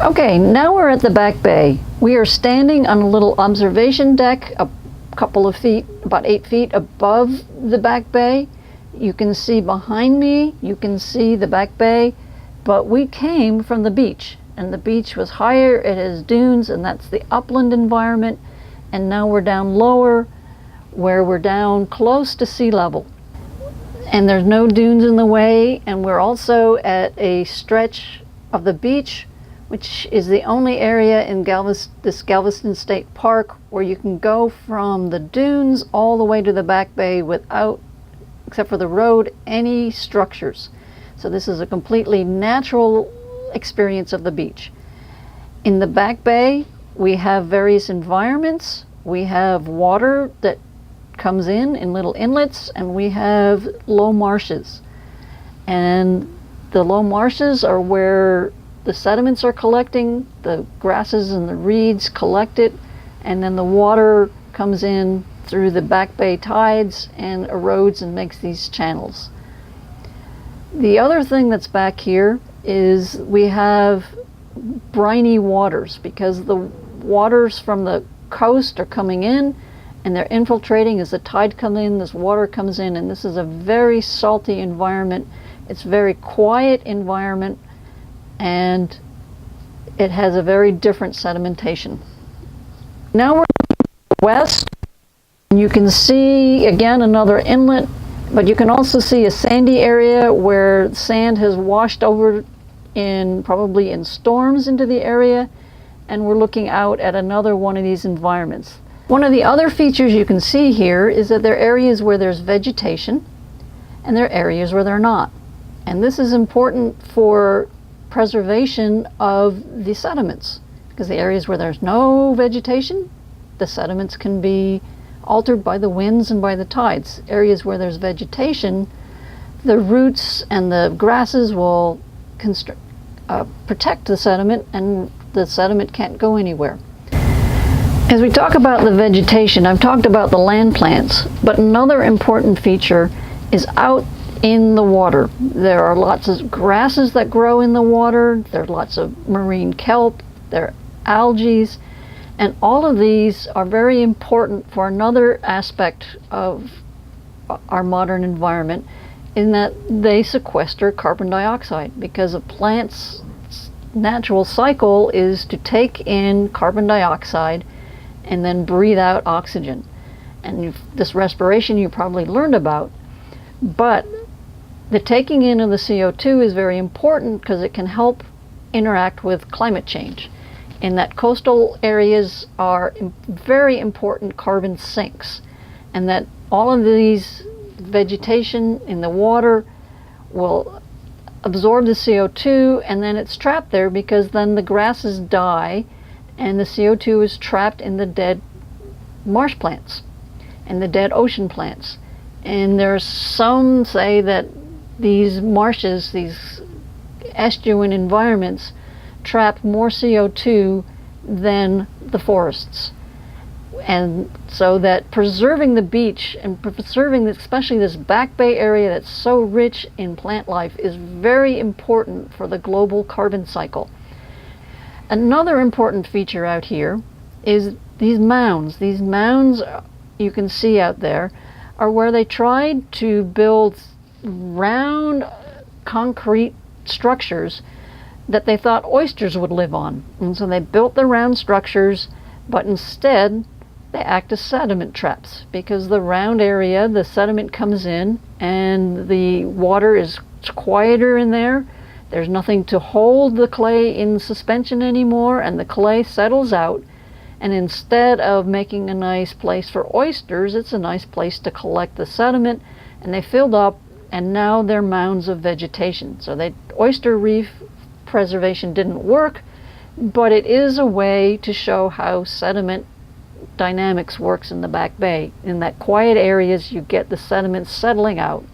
Okay, now we're at the back bay. We are standing on a little observation deck a couple of feet, about 8 feet above the back bay. You can see behind me, you can see the back bay, but we came from the beach, and the beach was higher, it has dunes, and that's the upland environment, and now we're down lower, where we're down close to sea level. And there's no dunes in the way, and we're also at a stretch of the beach, which is the only area in this Galveston State Park where you can go from the dunes all the way to the back bay without, except for the road, any structures. So this is a completely natural experience of the beach. In the back bay, we have various environments. We have water that comes in little inlets, and we have low marshes. And the low marshes are where the sediments are collecting, the grasses and the reeds collect it, and then the water comes in through the back bay tides and erodes and makes these channels. The other thing that's back here is we have briny waters, because the waters from the coast are coming in and they're infiltrating. As the tide comes in, this water comes in, and this is a very salty environment. It's a very quiet environment, and it has a very different sedimentation. Now we're west, and you can see again another inlet, but you can also see a sandy area where sand has washed over probably in storms into the area, and we're looking out at another one of these environments. One of the other features you can see here is that there are areas where there's vegetation and there are areas where they're not. And this is important for preservation of the sediments, because the areas where there's no vegetation, the sediments can be altered by the winds and by the tides. Areas where there's vegetation, the roots and the grasses will protect the sediment, and the sediment can't go anywhere. As we talk about the vegetation, I've talked about the land plants, but another important feature is out in the water. There are lots of grasses that grow in the water, there are lots of marine kelp, there are algae, and all of these are very important for another aspect of our modern environment, in that they sequester carbon dioxide, because a plant's natural cycle is to take in carbon dioxide and then breathe out oxygen. And this respiration you probably learned about, but the taking in of the CO2 is very important because it can help interact with climate change, in that coastal areas are very important carbon sinks, and that all of these vegetation in the water will absorb the CO2, and then it's trapped there because then the grasses die and the CO2 is trapped in the dead marsh plants and the dead ocean plants. And there's some say that these marshes, these estuarine environments, trap more CO2 than the forests. And so that preserving the beach and preserving especially this back bay area that's so rich in plant life is very important for the global carbon cycle. Another important feature out here is these mounds. These mounds you can see out there are where they tried to build round concrete structures that they thought oysters would live on. And so they built the round structures, but instead they act as sediment traps, because the round area, the sediment comes in and the water is quieter in there. There's nothing to hold the clay in suspension anymore, and the clay settles out. And instead of making a nice place for oysters, it's a nice place to collect the sediment, and they filled up, and now they're mounds of vegetation. So oyster reef preservation didn't work, but it is a way to show how sediment dynamics works in the back bay. In that quiet areas, you get the sediments settling out.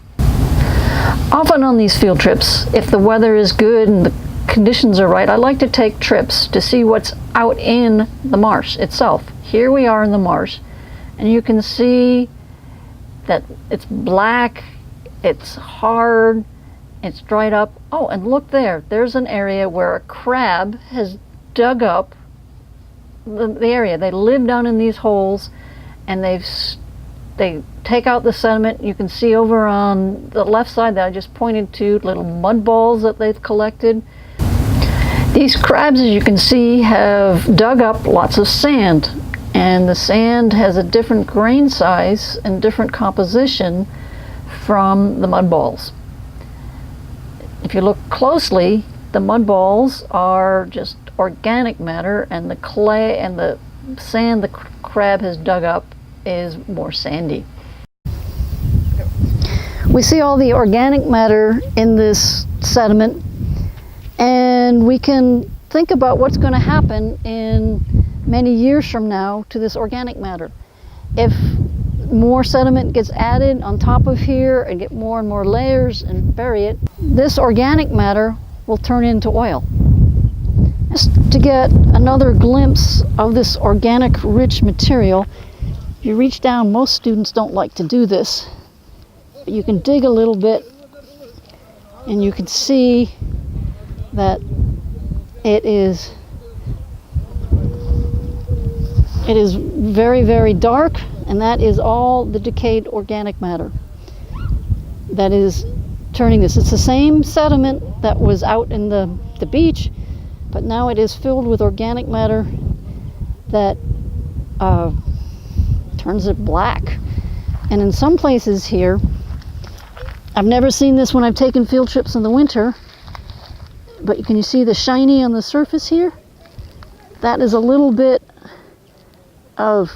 Often on these field trips, if the weather is good and the conditions are right, I like to take trips to see what's out in the marsh itself. Here we are in the marsh, and you can see that it's black, it's hard, it's dried up. Oh, and look there, there's an area where a crab has dug up the area. They live down in these holes, and they take out the sediment. You can see over on the left side that I just pointed to little mud balls that they've collected. These crabs, as you can see, have dug up lots of sand, and the sand has a different grain size and different composition from the mud balls. If you look closely, the mud balls are just organic matter, and the clay and the sand the crab has dug up is more sandy. We see all the organic matter in this sediment, and we can think about what's going to happen in many years from now to this organic matter. If more sediment gets added on top of here and get more and more layers and bury it, this organic matter will turn into oil. Just to get another glimpse of this organic rich material, if you reach down, most students don't like to do this, but you can dig a little bit and you can see that it is very, very dark, and that is all the decayed organic matter that is turning this. It's the same sediment that was out in the beach, but now it is filled with organic matter that turns it black. And in some places here, I've never seen this when I've taken field trips in the winter, but can you see the shiny on the surface here? That is a little bit of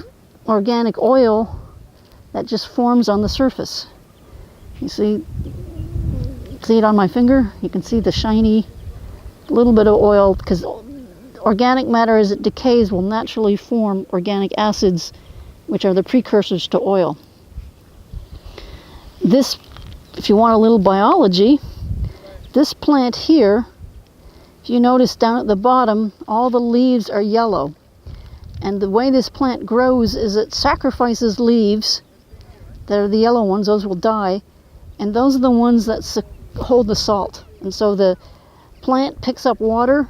organic oil that just forms on the surface. You see it on my finger? You can see the shiny little bit of oil, because organic matter, as it decays, will naturally form organic acids, which are the precursors to oil. This, if you want a little biology, this plant here, if you notice down at the bottom, all the leaves are yellow. And the way this plant grows is it sacrifices leaves that are the yellow ones. Those will die, and those are the ones that hold the salt. And so the plant picks up water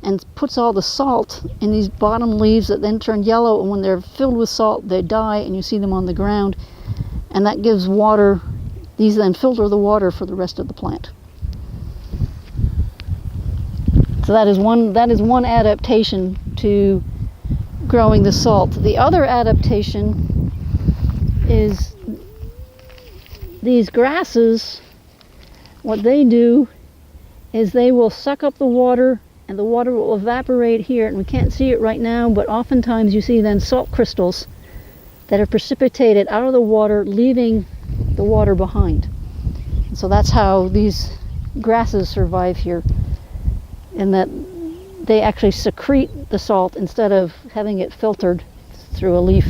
and puts all the salt in these bottom leaves that then turn yellow, and when they're filled with salt, they die, and you see them on the ground, and that gives water. These then filter the water for the rest of the plant. So that is one adaptation to growing the salt. The other adaptation is these grasses. What they do is they will suck up the water, and the water will evaporate here, and we can't see it right now, but oftentimes you see then salt crystals that are precipitated out of the water, leaving the water behind. And so that's how these grasses survive here, in that they actually secrete the salt instead of having it filtered through a leaf.